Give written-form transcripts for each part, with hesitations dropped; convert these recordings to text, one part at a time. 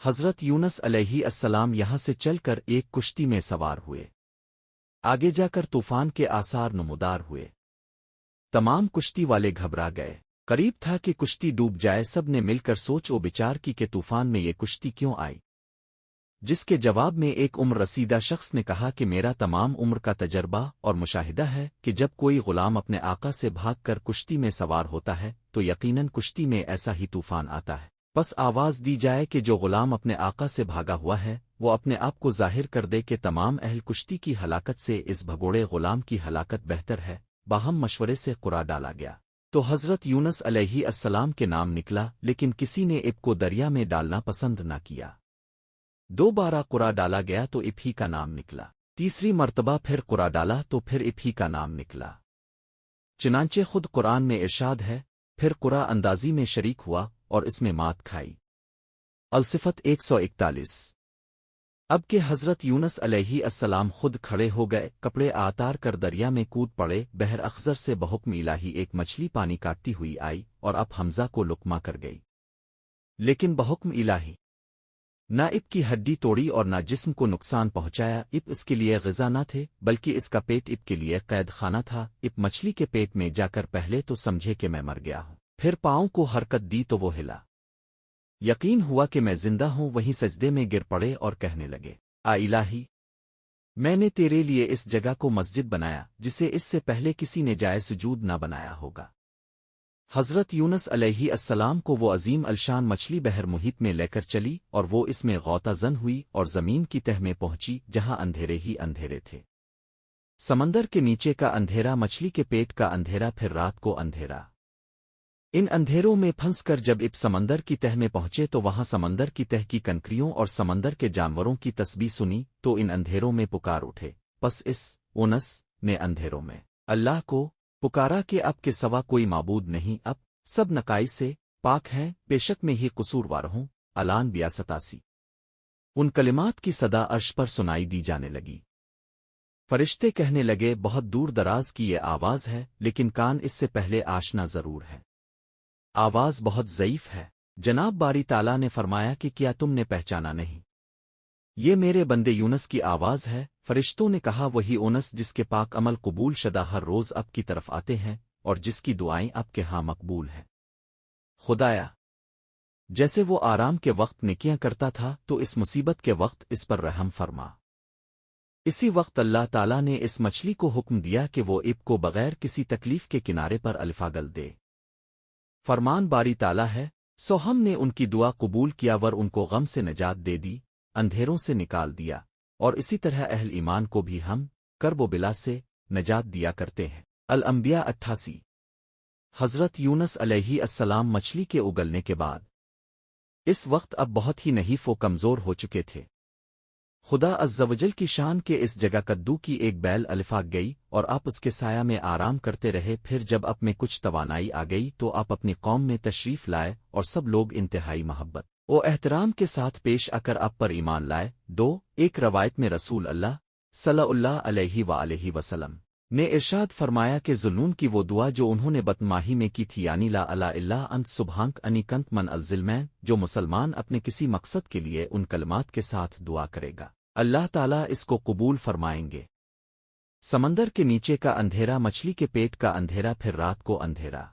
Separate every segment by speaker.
Speaker 1: حضرت یونس علیہ السلام یہاں سے چل کر ایک کشتی میں سوار ہوئے۔ آگے جا کر طوفان کے آثار نمودار ہوئے۔ تمام کشتی والے گھبرا گئے۔ قریب تھا کہ کشتی ڈوب جائے۔ سب نے مل کر سوچ و بچار کی کہ طوفان میں یہ کشتی کیوں آئی، جس کے جواب میں ایک عمر رسیدہ شخص نے کہا کہ میرا تمام عمر کا تجربہ اور مشاہدہ ہے کہ جب کوئی غلام اپنے آقا سے بھاگ کر کشتی میں سوار ہوتا ہے تو یقیناً کشتی میں ایسا ہی طوفان آتا ہے۔ بس آواز دی جائے کہ جو غلام اپنے آقا سے بھاگا ہوا ہے وہ اپنے آپ کو ظاہر کر دے کہ تمام اہل کشتی کی ہلاکت سے اس بھگوڑے غلام کی ہلاکت بہتر ہے۔ باہم مشورے سے قرعہ ڈالا گیا تو حضرت یونس علیہ السلام کے نام نکلا، لیکن کسی نے اب کو دریا میں ڈالنا پسند نہ کیا۔ دوبارہ قرعہ ڈالا گیا تو اب ہی کا نام نکلا۔ تیسری مرتبہ پھر قرعہ ڈالا تو پھر اب ہی کا نام نکلا۔ چنانچہ خود قرآن میں ارشاد ہے، پھر قرعہ اندازی میں شریک ہوا اور اس میں مات کھائی۔ الصفت 141۔ اب کہ حضرت یونس علیہ السلام خود کھڑے ہو گئے، کپڑے آتار کر دریا میں کود پڑے، بحر اخضر سے بحکم الہی ایک مچھلی پانی کاٹتی ہوئی آئی اور اب حمزہ کو لقمہ کر گئی، لیکن بحکم الہی نہ اب کی ہڈی توڑی اور نہ جسم کو نقصان پہنچایا۔ اب اس کے لیے غذا نہ تھے بلکہ اس کا پیٹ اب کے لیے قید خانہ تھا۔ اب مچھلی کے پیٹ میں جا کر پہلے تو سمجھے کہ میں مر گیا ہوں، پھر پاؤں کو حرکت دی تو وہ ہلا، یقین ہوا کہ میں زندہ ہوں۔ وہیں سجدے میں گر پڑے اور کہنے لگے، الہی، میں نے تیرے لیے اس جگہ کو مسجد بنایا جسے اس سے پہلے کسی نے جائے سجود نہ بنایا ہوگا۔ حضرت یونس علیہ السلام کو وہ عظیم الشان مچھلی بحر محیط میں لے کر چلی اور وہ اس میں غوطہ زن ہوئی اور زمین کی تہ میں پہنچی جہاں اندھیرے ہی اندھیرے تھے۔ سمندر کے نیچے کا اندھیرا، مچھلی کے پیٹ کا اندھیرا، پھر رات کو اندھیرا۔ ان اندھیروں میں پھنس کر جب اب سمندر کی تہ میں پہنچے تو وہاں سمندر کی تہ کی کنکریوں اور سمندر کے جانوروں کی تسبیح سنی تو ان اندھیروں میں پکار اٹھے۔ پس اس یونس نے اندھیروں میں اللہ کو پکارا کہ اب کے سوا کوئی معبود نہیں، اب سب نقائص سے پاک ہیں، بے شک میں ہی قصوروار ہوں۔ الان 82۔ ان کلمات کی صدا عرش پر سنائی دی جانے لگی۔ فرشتے کہنے لگے، بہت دور دراز کی یہ آواز ہے، لیکن کان اس سے پہلے آشنا ضرور ہے۔ آواز بہت ضعیف ہے۔ جناب باری تعالیٰ نے فرمایا کہ کیا تم نے پہچانا نہیں؟ یہ میرے بندے یونس کی آواز ہے۔ فرشتوں نے کہا، وہی یونس جس کے پاک عمل قبول شدہ ہر روز اب کی طرف آتے ہیں اور جس کی دعائیں اب کے ہاں مقبول ہیں۔ خدایا، جیسے وہ آرام کے وقت نیکیاں کرتا تھا تو اس مصیبت کے وقت اس پر رحم فرما۔ اسی وقت اللہ تعالیٰ نے اس مچھلی کو حکم دیا کہ وہ اب کو بغیر کسی تکلیف کے کنارے پر الفاگل دے۔ فرمان باری تعالیٰ ہے، سو ہم نے ان کی دعا قبول کیا ور ان کو غم سے نجات دے دی، اندھیروں سے نکال دیا، اور اسی طرح اہل ایمان کو بھی ہم کرب و بلا سے نجات دیا کرتے ہیں۔ الانبیاء 88۔ حضرت یونس علیہ السلام مچھلی کے اگلنے کے بعد اس وقت اب بہت ہی نحیف و کمزور ہو چکے تھے۔ خدا عز و جل کی شان کے اس جگہ کدو کی ایک بیل الفاق گئی اور آپ اس کے سایہ میں آرام کرتے رہے۔ پھر جب آپ میں کچھ توانائی آ گئی تو آپ اپنی قوم میں تشریف لائے اور سب لوگ انتہائی محبت و احترام کے ساتھ پیش آ کر آپ پر ایمان لائے۔ ایک روایت میں رسول اللہ صلی اللہ علیہ وآلہ وسلم نے ارشاد فرمایا کہ ذلون کی وہ دعا جو انہوں نے بدماہی میں کی تھی، یعنی لا الہ الا انت سبحانک انی کنت من الظالمین، جو مسلمان اپنے کسی مقصد کے لیے ان کلمات کے ساتھ دعا کرے گا اللہ تعالیٰ اس کو قبول فرمائیں گے۔ سمندر کے نیچے کا اندھیرا، مچھلی کے پیٹ کا اندھیرا، پھر رات کو اندھیرا۔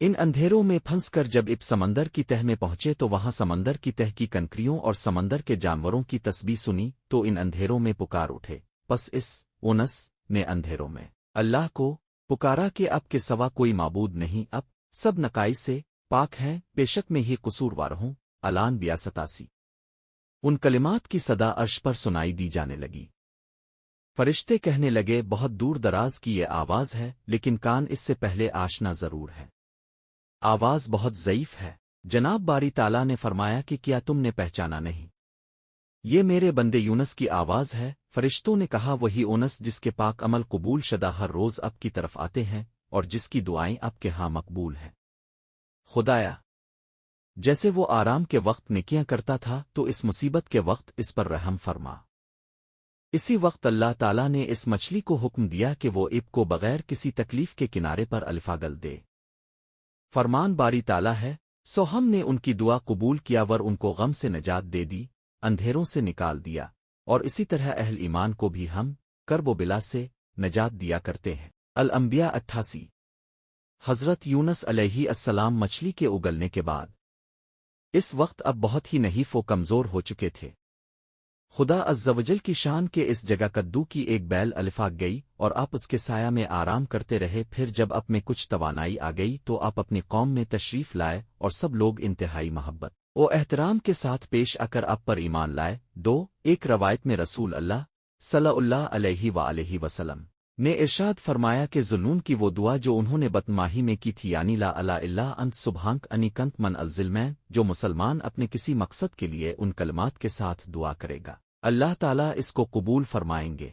Speaker 1: ان اندھیروں میں پھنس کر جب اب سمندر کی تہ میں پہنچے تو وہاں سمندر کی تہ کی کنکریوں اور سمندر کے جانوروں کی تسبیح سنی تو ان اندھیروں میں پکار اٹھے۔ پس اس یونس نے اندھیروں میں اللہ کو پکارا کہ اب کے سوا کوئی معبود نہیں، اب سب نقائص سے پاک ہیں، بے شک میں ہی قصوروار ہوں۔ الان 82۔ ان کلمات کی صدا عرش پر سنائی دی جانے لگی۔ فرشتے کہنے لگے، بہت دور دراز کی یہ آواز ہے، لیکن کان اس سے پہلے آشنا ضرور ہے۔ آواز بہت ضعیف ہے۔ جناب باری تعالیٰ نے فرمایا کہ کیا تم نے پہچانا نہیں؟ یہ میرے بندے یونس کی آواز ہے۔ فرشتوں نے کہا، وہی یونس جس کے پاک عمل قبول شدہ ہر روز اب کی طرف آتے ہیں اور جس کی دعائیں اب کے ہاں مقبول ہیں۔ خدایا، جیسے وہ آرام کے وقت نیکیاں کرتا تھا تو اس مصیبت کے وقت اس پر رحم فرما۔ اسی وقت اللہ تعالیٰ نے اس مچھلی کو حکم دیا کہ وہ اب کو بغیر کسی تکلیف کے کنارے پر الفاگل دے۔ فرمان باری تعالیٰ ہے، سو ہم نے ان کی دعا قبول کیا ور ان کو غم سے نجات دے دی، اندھیروں سے نکال دیا، اور اسی طرح اہل ایمان کو بھی ہم کرب و بلا سے نجات دیا کرتے ہیں۔ الانبیاء 88۔ حضرت یونس علیہ السلام مچھلی کے اگلنے کے بعد اس وقت اب بہت ہی نحیف و کمزور ہو چکے تھے۔ خدا عزوجل کی شان کے اس جگہ کدو کی ایک بیل الفاق گئی اور آپ اس کے سایہ میں آرام کرتے رہے، پھر جب آپ میں کچھ توانائی آ گئی تو آپ اپنی قوم میں تشریف لائے اور سب لوگ انتہائی محبت و احترام کے ساتھ پیش آ کر آپ پر ایمان لائے۔ ایک روایت میں رسول اللہ صلی اللہ علیہ وآلہ وسلم نے ارشاد فرمایا کہ ذنون کی وہ دعا جو انہوں نے بطماہی میں کی تھی، یعنی لا الہ الا انت سبحانک انی کنت من الظالمین، جو مسلمان اپنے کسی مقصد کے لیے ان کلمات کے ساتھ دعا کرے گا، اللہ تعالیٰ اس کو قبول فرمائیں گے۔